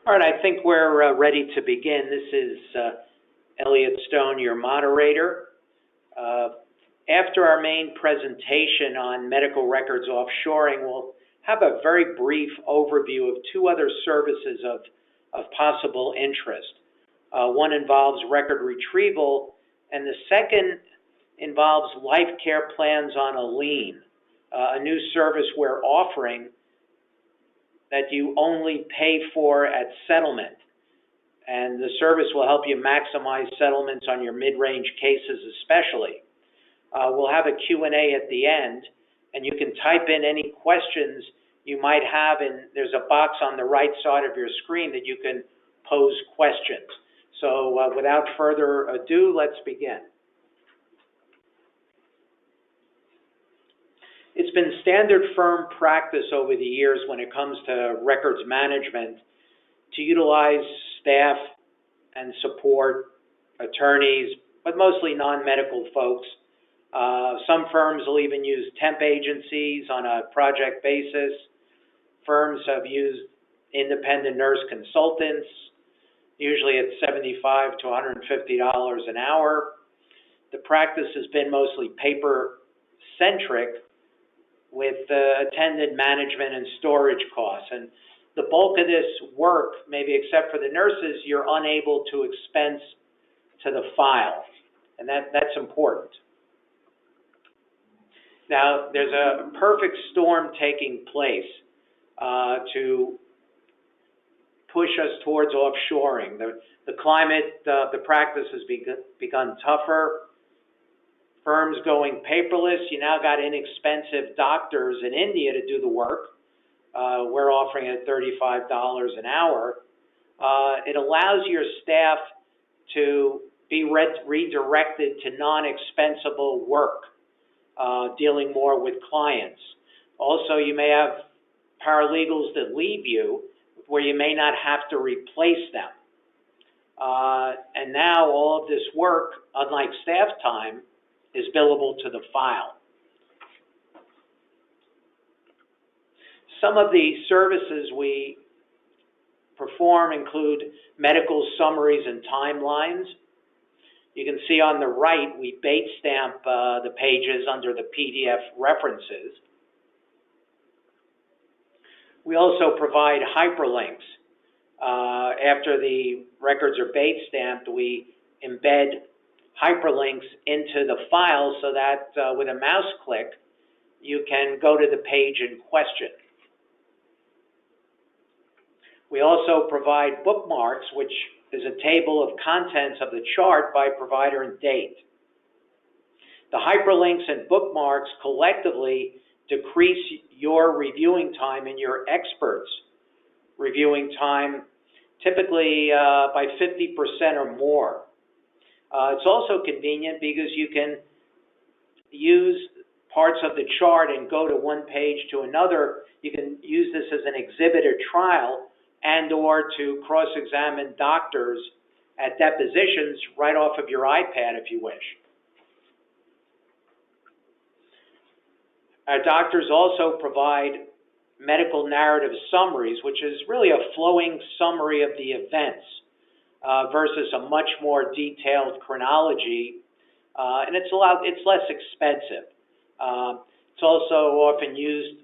All right, I think we're ready to begin. This is Elliot Stone, your moderator. After our main presentation on medical records offshoring, we'll have a very brief overview of two other services of possible interest. One involves record retrieval, and the second involves life care plans on a lien, a new service we're offering that you only pay for at settlement. And the service will help you maximize settlements on your mid-range cases especially. We'll have a Q&A at the end, and you can type in any questions you might have, and there's a box on the right side of your screen that you can pose questions. So without further ado, let's begin. It's been standard firm practice over the years when it comes to records management to utilize staff and support, attorneys, but mostly non-medical folks. Some firms will even use temp agencies on a project basis. Firms have used independent nurse consultants, usually at $75 to $150 an hour. The practice has been mostly paper-centric, with attendant management and storage costs. And the bulk of this work, maybe except for the nurses, you're unable to expense to the file, and that's important. Now, there's a perfect storm taking place to push us towards offshoring. The climate, the practice has begun tougher. Firms going paperless. You now got inexpensive doctors in India to do the work. We're offering at $35 an hour. It allows your staff to be redirected to non-expensable work, dealing more with clients. Also, you may have paralegals that leave you where you may not have to replace them. And now all of this work, unlike staff time, is billable to the file. Some of the services we perform include medical summaries and timelines. You can see on the right, we bait stamp the pages under the PDF references. We also provide hyperlinks. After the records are bait stamped, we embed hyperlinks into the file so that with a mouse click, you can go to the page in question. We also provide bookmarks, which is a table of contents of the chart by provider and date. The hyperlinks and bookmarks collectively decrease your reviewing time and your experts' reviewing time, typically by 50% or more. It's also convenient because you can use parts of the chart and go to one page to another. You can use this as an exhibit or trial and or to cross-examine doctors at depositions right off of your iPad if you wish. Our doctors also provide medical narrative summaries, which is really a flowing summary of the events. Versus a much more detailed chronology, and it's less expensive. It's also often used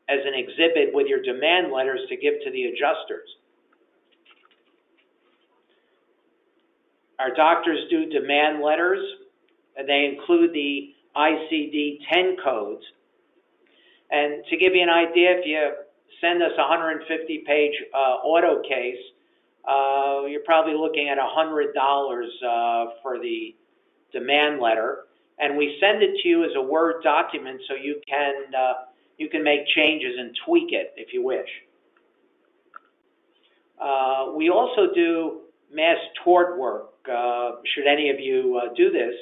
as an exhibit with your demand letters to give to the adjusters. Our doctors do demand letters, and they include the ICD-10 codes. And to give you an idea, if you send us a 150-page auto case, you're probably looking at $100 for the demand letter, and we send it to you as a Word document so you can make changes and tweak it if you wish. We also do mass tort work, should any of you do this,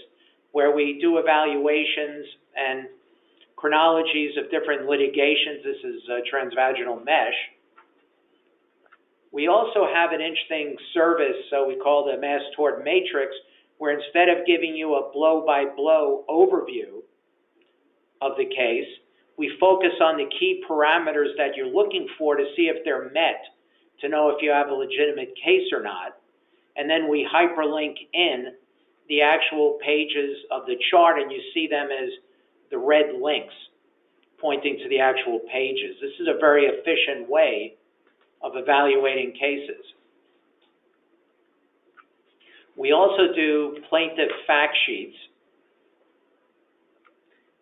where we do evaluations and chronologies of different litigations. This is transvaginal mesh. We also have an interesting service, so we call the Mass Tort Matrix, where instead of giving you a blow-by-blow overview of the case, we focus on the key parameters that you're looking for to see if they're met to know if you have a legitimate case or not. And then we hyperlink in the actual pages of the chart, and you see them as the red links pointing to the actual pages. This is a very efficient way of evaluating cases. We also do plaintiff fact sheets,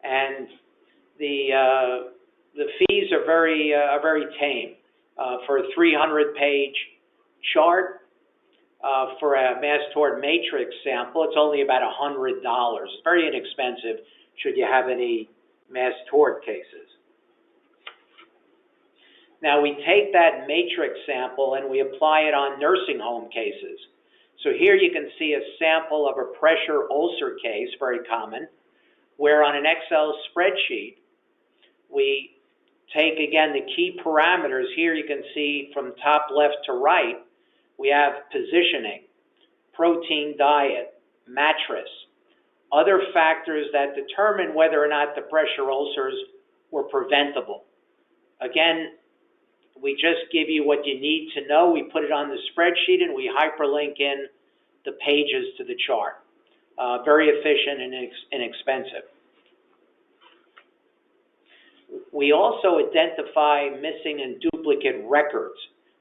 and the fees are very tame. For a 300-page chart, for a mass tort matrix sample, it's only about $100. It's very inexpensive should you have any mass tort cases. Now, we take that matrix sample and we apply it on nursing home cases. So here you can see a sample of a pressure ulcer case, very common, where on an Excel spreadsheet, we take, again, the key parameters. Here you can see from top left to right, we have positioning, protein diet, mattress, other factors that determine whether or not the pressure ulcers were preventable. Again, we just give you what you need to know. We put it on the spreadsheet and we hyperlink in the pages to the chart. Very efficient and inexpensive. We also identify missing and duplicate records.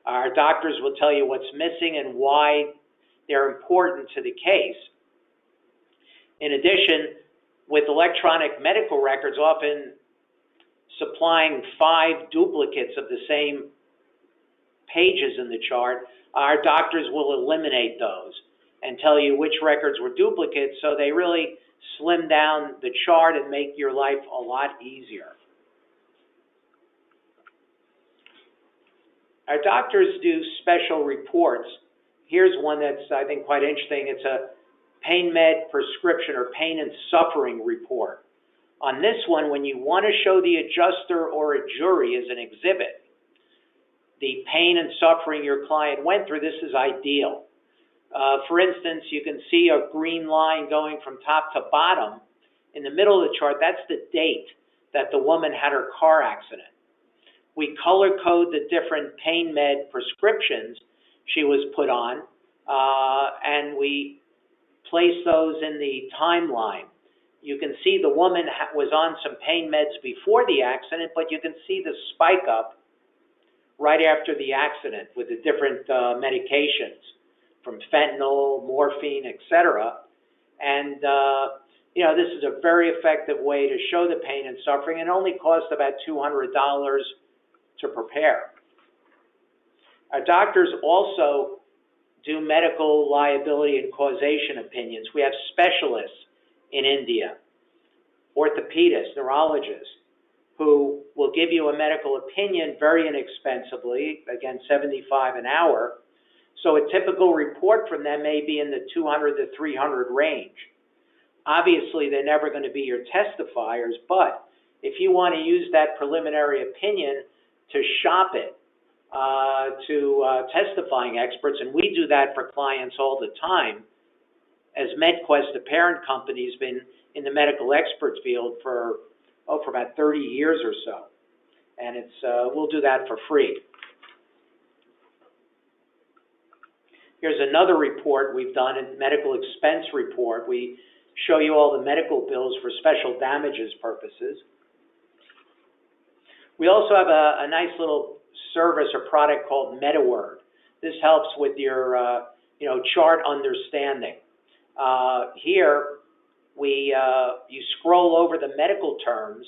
Our doctors will tell you what's missing and why they're important to the case. In addition, with electronic medical records, often supplying 5 duplicates of the same pages in the chart, our doctors will eliminate those and tell you which records were duplicates, so they really slim down the chart and make your life a lot easier. Our doctors do special reports. Here's one that's, I think, quite interesting. It's a pain med prescription or pain and suffering report. On this one, when you want to show the adjuster or a jury as an exhibit the pain and suffering your client went through, this is ideal. For instance, you can see a green line going from top to bottom. In the middle of the chart, that's the date that the woman had her car accident. We color code the different pain med prescriptions she was put on, and we place those in the timeline. You can see the woman was on some pain meds before the accident, but you can see the spike up right after the accident with the different medications, from fentanyl, morphine, etc. And this is a very effective way to show the pain and suffering, and only costs about $200 to prepare. Our doctors also do medical liability and causation opinions. We have specialists in India, orthopedists, neurologists, who will give you a medical opinion very inexpensively, again, $75 an hour. So a typical report from them may be in the $200 to $300 range. Obviously, they're never going to be your testifiers, but if you want to use that preliminary opinion to shop it to testifying experts, and we do that for clients all the time, as MedQuest, the parent company, has been in the medical expert field for about 30 years or so, and we'll do that for free. Here's another report we've done, a medical expense report. We show you all the medical bills for special damages purposes. We also have a nice little service or product called MetaWord. This helps with your chart understanding. Here, you scroll over the medical terms,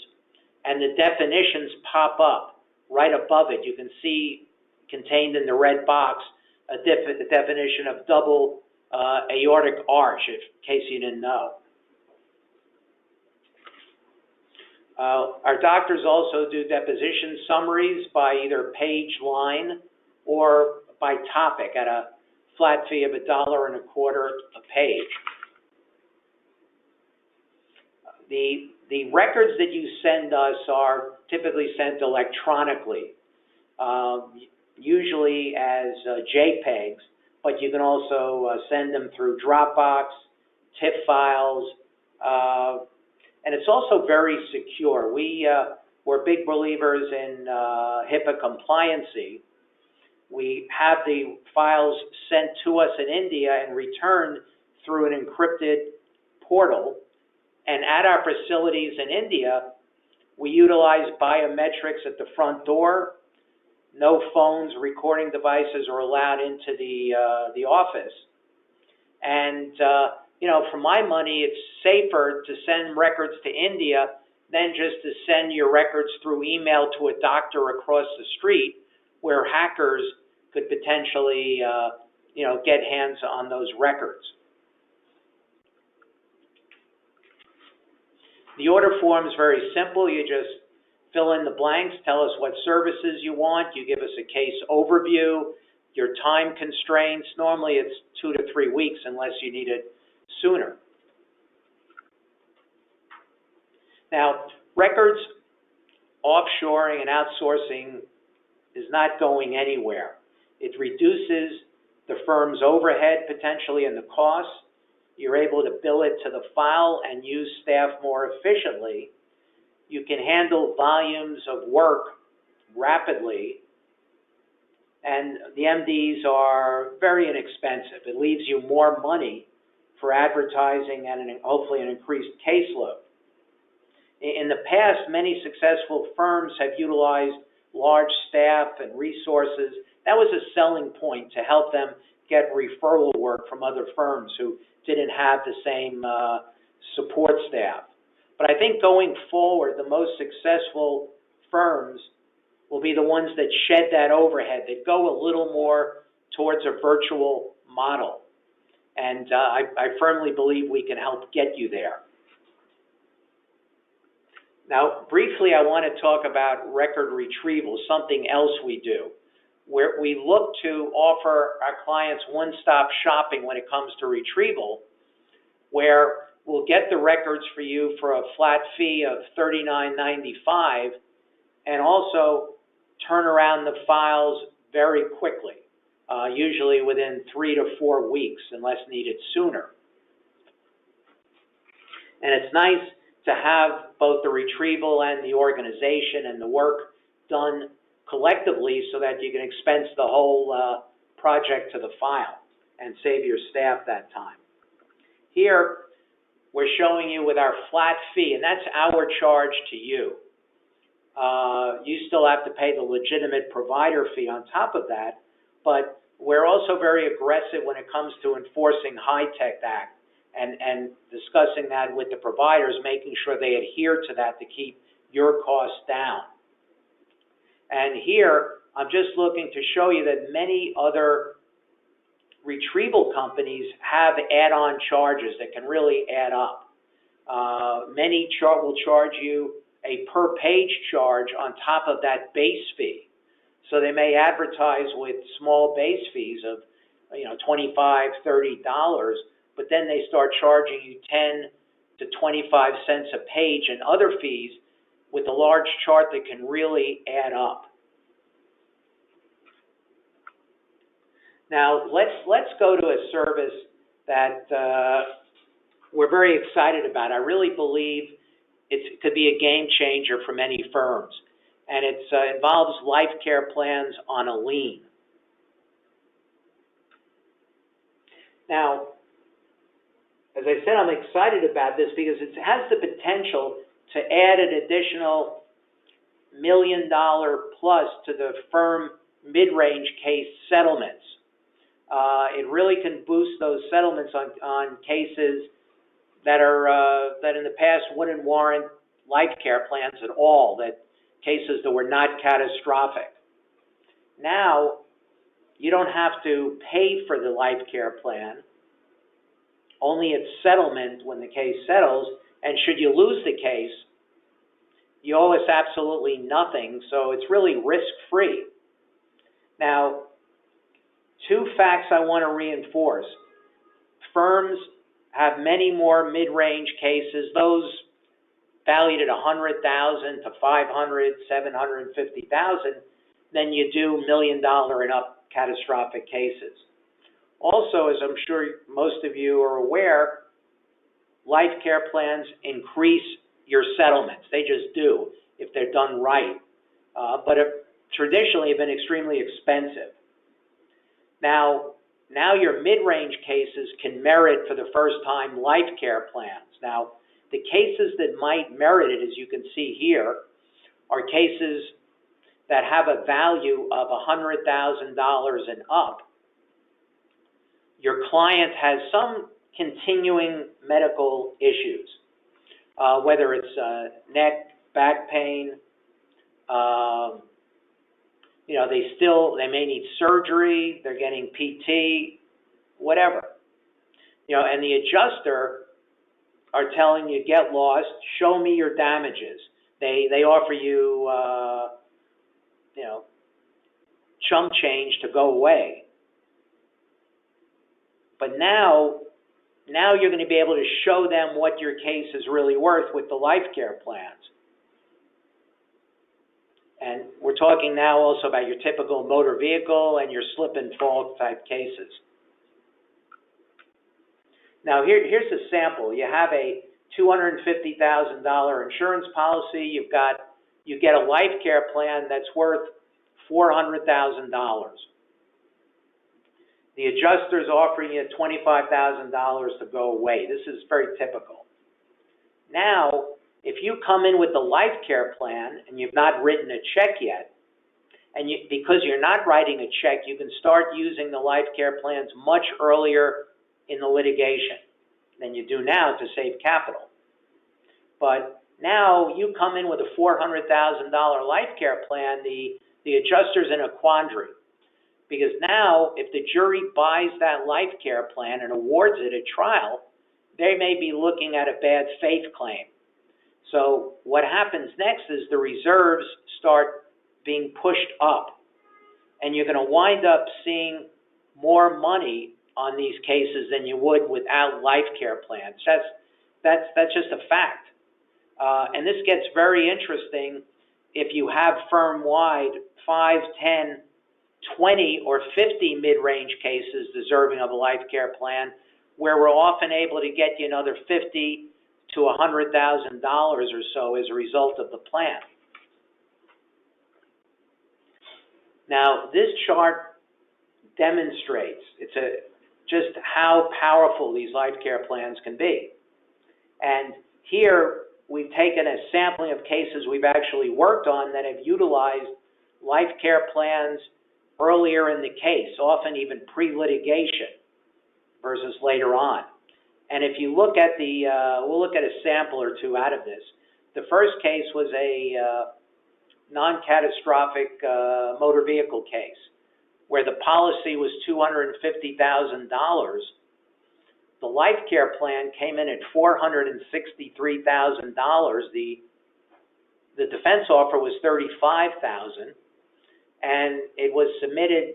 and the definitions pop up right above it. You can see contained in the red box a definition of double aortic arch, in case you didn't know. Our doctors also do deposition summaries by either page line or by topic at a flat fee of $1.25 a page. The records that you send us are typically sent electronically, usually as JPEGs, but you can also send them through Dropbox, TIFF files, and it's also very secure. We're big believers in HIPAA compliancy, We have the files sent to us in India and returned through an encrypted portal. And at our facilities in India, we utilize biometrics at the front door. No phones, recording devices are allowed into the office. And, for my money, it's safer to send records to India than just to send your records through email to a doctor across the street, where hackers could potentially, get hands on those records. The order form is very simple. You just fill in the blanks, tell us what services you want. You give us a case overview, your time constraints. Normally it's 2 to 3 weeks unless you need it sooner. Now, records offshoring and outsourcing is not going anywhere. It reduces the firm's overhead potentially and the costs. You're able to bill it to the file and use staff more efficiently. You can handle volumes of work rapidly, and the MDs are very inexpensive. It leaves you more money for advertising and hopefully an increased caseload. In the past, many successful firms have utilized large staff and resources. That was a selling point to help them get referral work from other firms who didn't have the same support staff. But I think going forward, the most successful firms will be the ones that shed that overhead, that go a little more towards a virtual model. And I firmly believe we can help get you there. Now, briefly, I want to talk about record retrieval, something else we do, where we look to offer our clients one-stop shopping when it comes to retrieval, where we'll get the records for you for a flat fee of $39.95 and also turn around the files very quickly, usually within 3 to 4 weeks unless needed sooner. And it's nice to have both the retrieval and the organization and the work done collectively so that you can expense the whole project to the file and save your staff that time. Here, we're showing you with our flat fee, and that's our charge to you. You still have to pay the legitimate provider fee on top of that, but we're also very aggressive when it comes to enforcing HITECH Act and discussing that with the providers, making sure they adhere to that to keep your costs down. And here, I'm just looking to show you that many other retrieval companies have add-on charges that can really add up. Many will charge you a per-page charge on top of that base fee. So they may advertise with small base fees of $25, $30, but then they start charging you 10 to 25 cents a page and other fees with a large chart that can really add up. Now, let's go to a service that we're very excited about. I really believe it could be a game changer for many firms, and it involves life care plans on a lien. Now, as I said, I'm excited about this because it has the potential to add an additional $1 million plus to the firm mid-range case settlements. It really can boost those settlements on cases that in the past wouldn't warrant life care plans at all, that cases that were not catastrophic. Now, you don't have to pay for the life care plan, only at settlement when the case settles, and should you lose the case, you owe us absolutely nothing, so it's really risk-free. Now, 2 facts I want to reinforce. Firms have many more mid-range cases, those valued at $100,000 to $500,000, $750,000, than you do $1 million and up catastrophic cases. Also, as I'm sure most of you are aware, life care plans increase your settlements. They just do if they're done right, but traditionally have been extremely expensive. Now your mid-range cases can merit for the first time life care plans. Now, the cases that might merit it, as you can see here, are cases that have a value of $100,000 and up. Your client has some continuing medical issues, whether it's neck, back pain, they may need surgery, they're getting PT, whatever. And the adjuster are telling you, get lost, show me your damages. They offer you, chump change to go away. But now you're going to be able to show them what your case is really worth with the life care plans. And we're talking now also about your typical motor vehicle and your slip and fall type cases. Now here's a sample. You have a $250,000 insurance policy. You get a life care plan that's worth $400,000. The adjuster's offering you $25,000 to go away. This is very typical. Now, if you come in with the life care plan and you've not written a check yet, and because you're not writing a check, you can start using the life care plans much earlier in the litigation than you do now to save capital. But now you come in with a $400,000 life care plan, the adjuster's in a quandary. Because now, if the jury buys that life care plan and awards it at trial, they may be looking at a bad faith claim. So what happens next is the reserves start being pushed up, and you're going to wind up seeing more money on these cases than you would without life care plans. That's just a fact. And this gets very interesting if you have firm-wide 5, 10, 20, or 50 mid-range cases deserving of a life care plan, where we're often able to get you another $50,000 to $100,000 or so as a result of the plan. Now, this chart demonstrates just how powerful these life care plans can be. And here we've taken a sampling of cases we've actually worked on that have utilized life care plans earlier in the case, often even pre-litigation versus later on. And if you look at we'll look at a sample or two out of this. The first case was a non-catastrophic motor vehicle case where the policy was $250,000. The life care plan came in at $463,000. The defense offer was $35,000, and it was submitted.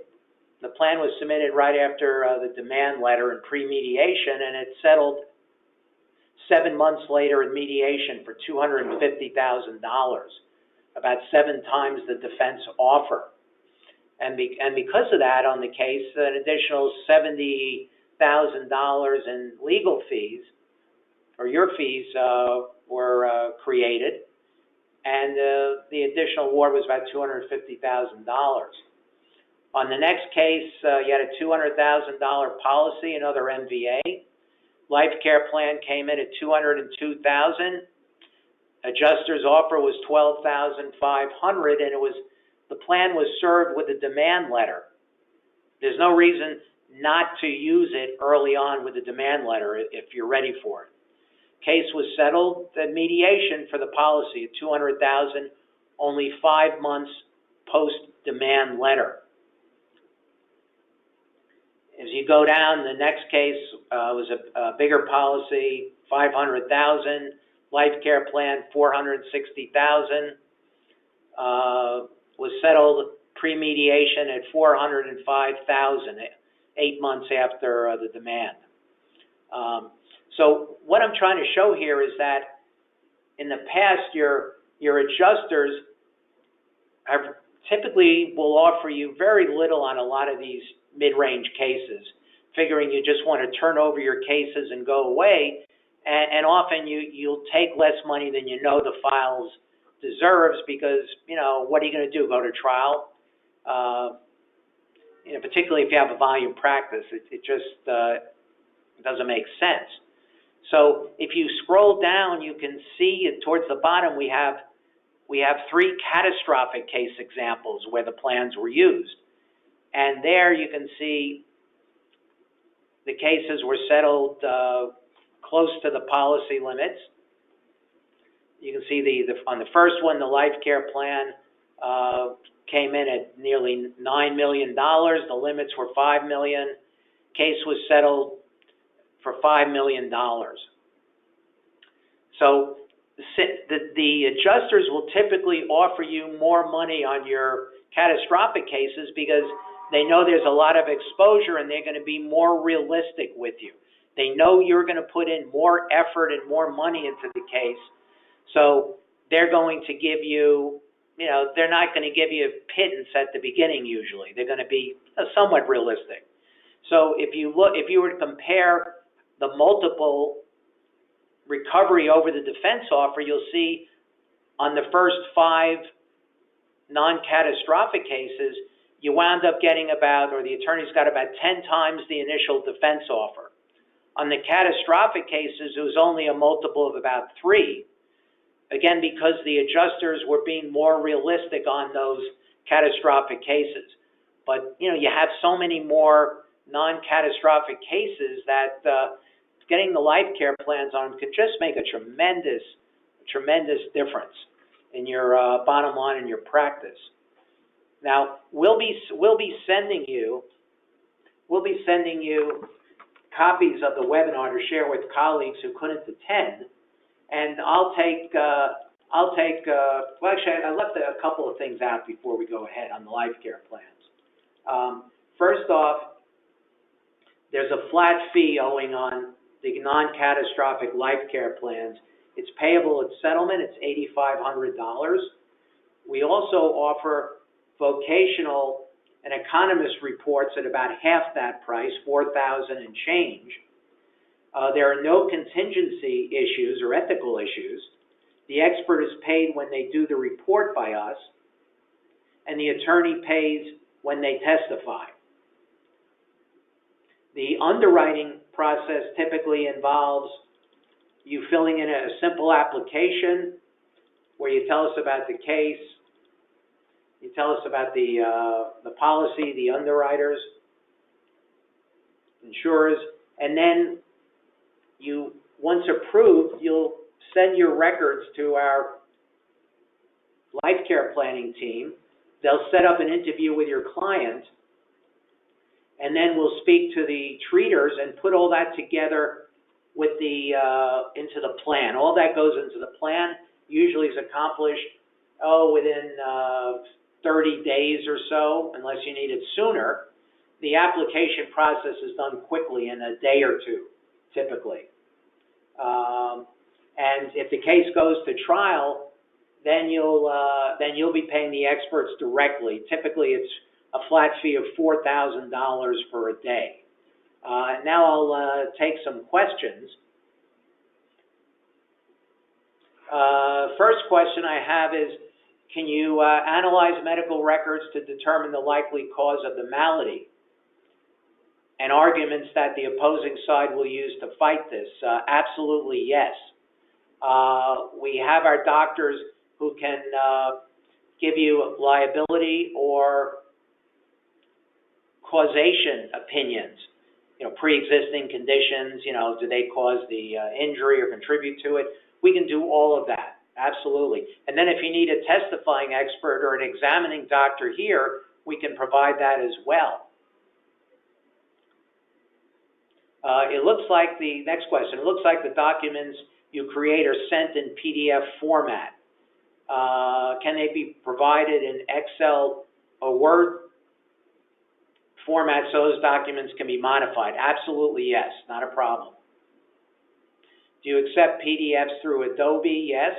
The plan was submitted right after the demand letter and pre-mediation, and it settled 7 months later in mediation for $250,000, about 7 times the defense offer. And because of that, on the case, an additional $70,000 in legal fees, or your fees, were created, and the additional award was about $250,000. On the next case, you had a $200,000 policy, another MVA. Life care plan came in at $202,000. Adjuster's offer was $12,500, and the plan was served with a demand letter. There's no reason not to use it early on with the demand letter if you're ready for it. Case was settled at mediation for the policy at $200,000, only 5 months post-demand letter. As you go down, the next case was a bigger policy, $500,000. Life care plan, $460,000. Was settled pre-mediation at $405,000, 8 months after the demand. So what I'm trying to show here is that in the past, your adjusters typically will offer you very little on a lot of these mid-range cases, figuring you just want to turn over your cases and go away, and often you'll take less money than you know the files deserves, because what are you going to do, go to trial? particularly if you have a volume practice, it just doesn't make sense. So if you scroll down, you can see towards the bottom we have 3 catastrophic case examples where the plans were used. And there you can see the cases were settled close to the policy limits. You can see on the first one, the life care plan came in at nearly $9 million. The limits were $5 million. Case was settled for $5 million. So the adjusters will typically offer you more money on your catastrophic cases because they know there's a lot of exposure and they're going to be more realistic with you. They know you're going to put in more effort and more money into the case. So they're going to give you, they're not going to give you a pittance at the beginning usually. They're going to be somewhat realistic. So if you were to compare the multiple recovery over the defense offer, you'll see on the first 5 non-catastrophic cases, you wound up getting or the attorneys got about 10 times the initial defense offer. On the catastrophic cases, it was only a multiple of about 3, again, because the adjusters were being more realistic on those catastrophic cases. But, you have so many more non-catastrophic cases that getting the life care plans on could just make a tremendous difference in your bottom line in your practice. Now, we'll be sending you copies of the webinar to share with colleagues who couldn't attend, and well, actually, I left a couple of things out before we go ahead on the life care plans. First off, there's a flat fee owing on the non-catastrophic life care plans. It's payable at settlement. It's $8,500. We also offer vocational and economist reports at about half that price, $4,000 and change. There are no contingency issues or ethical issues. The expert is paid when they do the report by us, and the attorney pays when they testify. The underwriting process typically involves you filling in a simple application where you tell us about the case, you tell us about the policy, the underwriters, insurers, and then once approved, you'll send your records to our life care planning team. They'll set up an interview with your client, and then we'll speak to the treaters and put all that together with into the plan. All that goes into the plan. Usually is accomplished within 30 days or so, unless you need it sooner. The application process is done quickly in a day or 2, typically. And if the case goes to trial, then you'll be paying the experts directly. Typically, it's a flat fee of $4,000 for a day. Now I'll take some questions. First question I have is, can you analyze medical records to determine the likely cause of the malady and arguments that the opposing side will use to fight this? Absolutely, yes. We have our doctors who can give you liability or causation opinions. Pre-existing conditions, do they cause the injury or contribute to it? We can do all of that, absolutely. And then if you need a testifying expert or an examining doctor here, we can provide that as well. It looks like the next question. It looks like the documents you create are sent in PDF format. Can they be provided in Excel or Word format so those documents can be modified? Absolutely, yes. Not a problem. Do you accept PDFs through Adobe? Yes.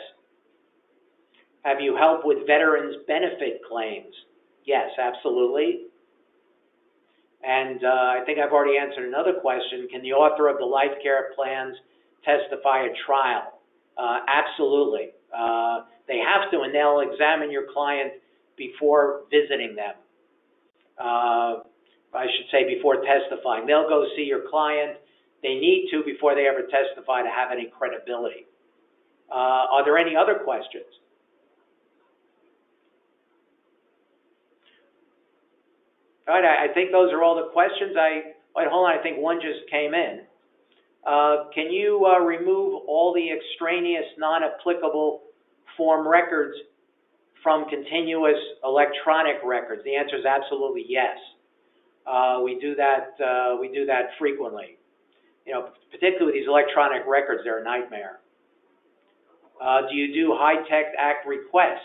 Have you helped with veterans benefit claims? Yes, absolutely. And I think I've already answered another question. Can the author of the life care plans testify at trial? Absolutely. They have to, and they'll examine your client before visiting them. I should say before testifying. They'll go see your client. They need to before they ever testify to have any credibility. Are there any other questions? All right, I think those are all the questions. Wait, hold on, I think one just came in. Can you remove all the extraneous, non-applicable form records from continuous electronic records? The answer is absolutely yes. We do that frequently. You know, particularly with these electronic records, they're a nightmare. Do you do HITECH Act requests?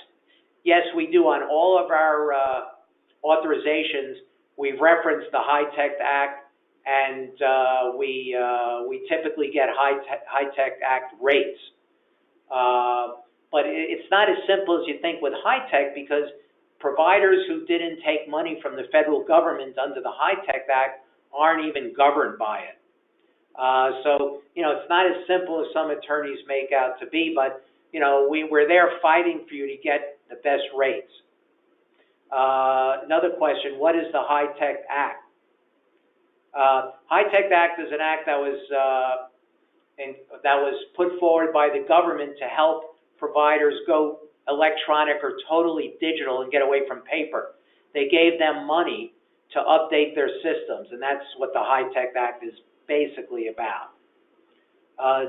Yes, we do. On all of our authorizations, we've referenced the HITECH Act, and we typically get HITECH Act rates. But it's not as simple as you think with HITECH, because providers who didn't take money from the federal government under the HITECH Act aren't even governed by it. So, you know, it's not as simple as some attorneys make out to be, but, you know, we're there fighting for you to get the best rates. Another question, what is the HITECH Act? HITECH Act is an act that was put forward by the government to help providers go electronic or totally digital and get away from paper. They gave them money to update their systems, and that's what the HITECH Act is basically about.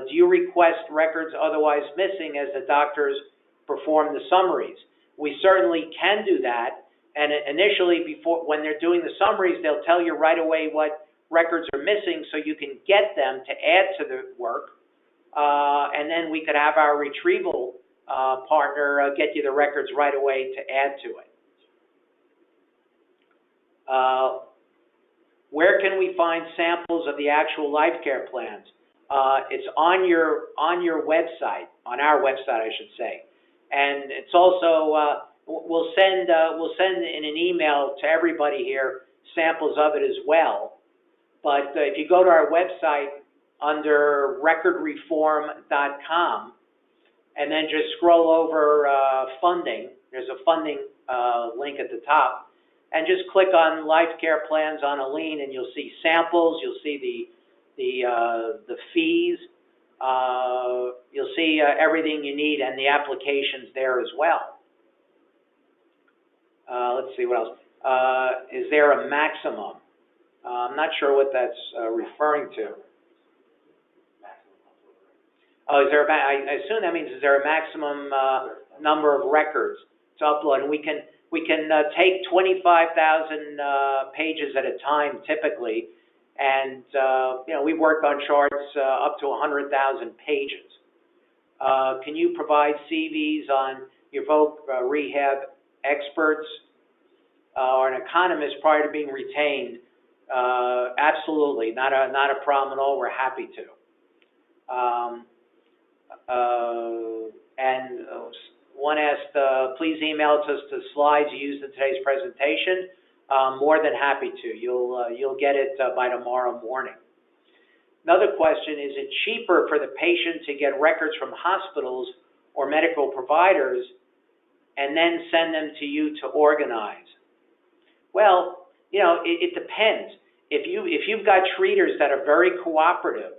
Do you request records otherwise missing as the doctors perform the summaries? We certainly can do that, and initially, when they're doing the summaries, they'll tell you right away what records are missing so you can get them to add to the work, and then we could have our retrieval partner get you the records right away to add to it. Where can we find samples of the actual life care plans? It's on your website, on our website, I should say, and it's also we'll send in an email to everybody here samples of it as well. But if you go to our website under recordreform.com and then just scroll over funding, there's a funding link at the top, and just click on life care plans on a lien, and you'll see samples, you'll see the fees, you'll see everything you need, and the applications there as well. Let's see what else. Is there a maximum? I'm not sure what that's referring to. Oh, is there I assume that means is there a maximum number of records to upload? And we can take 25,000 pages at a time typically, and you know, we work on charts up to 100,000 pages. Can you provide CVs on your voc rehab experts or an economist prior to being retained? Absolutely, not a problem at all. We're happy to. And one asked, please email us the slides you used in today's presentation. More than happy to. You'll get it by tomorrow morning. Another question, is it cheaper for the patient to get records from hospitals or medical providers and then send them to you to organize? Well, you know, it depends. If you've got treaters that are very cooperative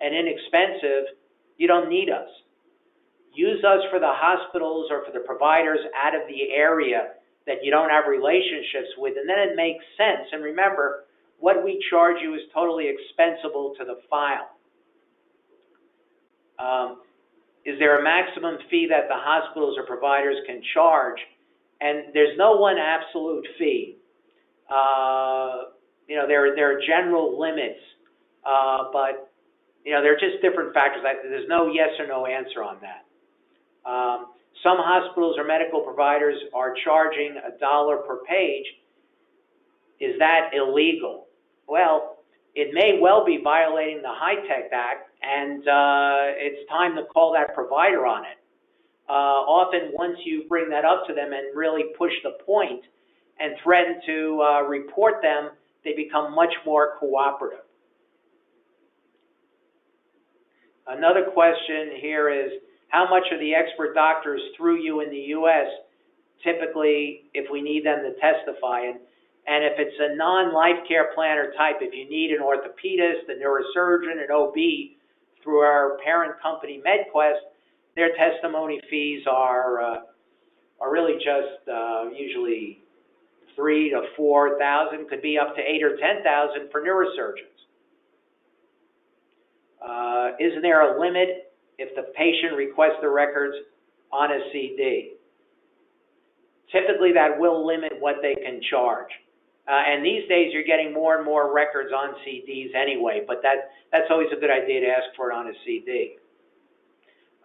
and inexpensive, you don't need us. Use us for the hospitals or for the providers out of the area that you don't have relationships with, and then it makes sense. And remember, what we charge you is totally expensible to the file. Is there a maximum fee that the hospitals or providers can charge? And there's no one absolute fee. You know, there are general limits, but you know, there are just different factors. There's no yes or no answer on that. Some hospitals or medical providers are charging $1 per page. Is that illegal? Well, it may well be violating the HITECH Act, and it's time to call that provider on it. Often, once you bring that up to them and really push the point and threaten to report them, they become much more cooperative. Another question here is, how much are the expert doctors through you in the U.S. typically if we need them to testify? And if it's a non-life care planner type, if you need an orthopedist, a neurosurgeon, an OB through our parent company, MedQuest, their testimony fees are really just usually $3,000 to $4,000, could be up to $8,000 or $10,000 for neurosurgeons. Isn't there a limit if the patient requests the records on a CD? Typically, that will limit what they can charge. And these days, you're getting more and more records on CDs anyway, but that's always a good idea to ask for it on a CD.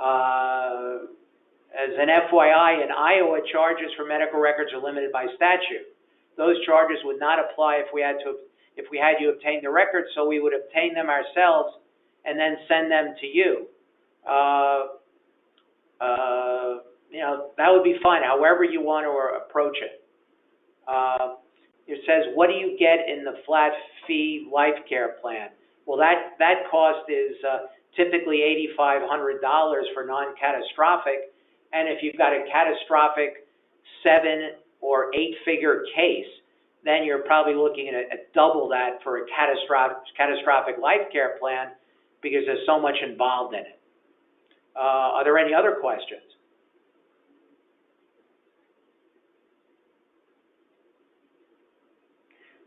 As an FYI, in Iowa, charges for medical records are limited by statute. Those charges would not apply if we had you obtain the records, so we would obtain them ourselves and then send them to you. That would be fine, however you want to approach it. It says, what do you get in the flat fee life care plan? Well, that cost is typically $8,500 for non-catastrophic, and if you've got a catastrophic 7 or 8-figure case, then you're probably looking at double that for a catastrophic life care plan because there's so much involved in it. Are there any other questions?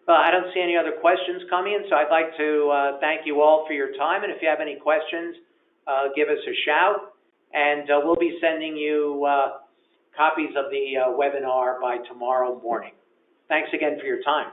I don't see any other questions coming in, so I'd like to thank you all for your time. And if you have any questions, give us a shout. And we'll be sending you copies of the webinar by tomorrow morning. Thanks again for your time.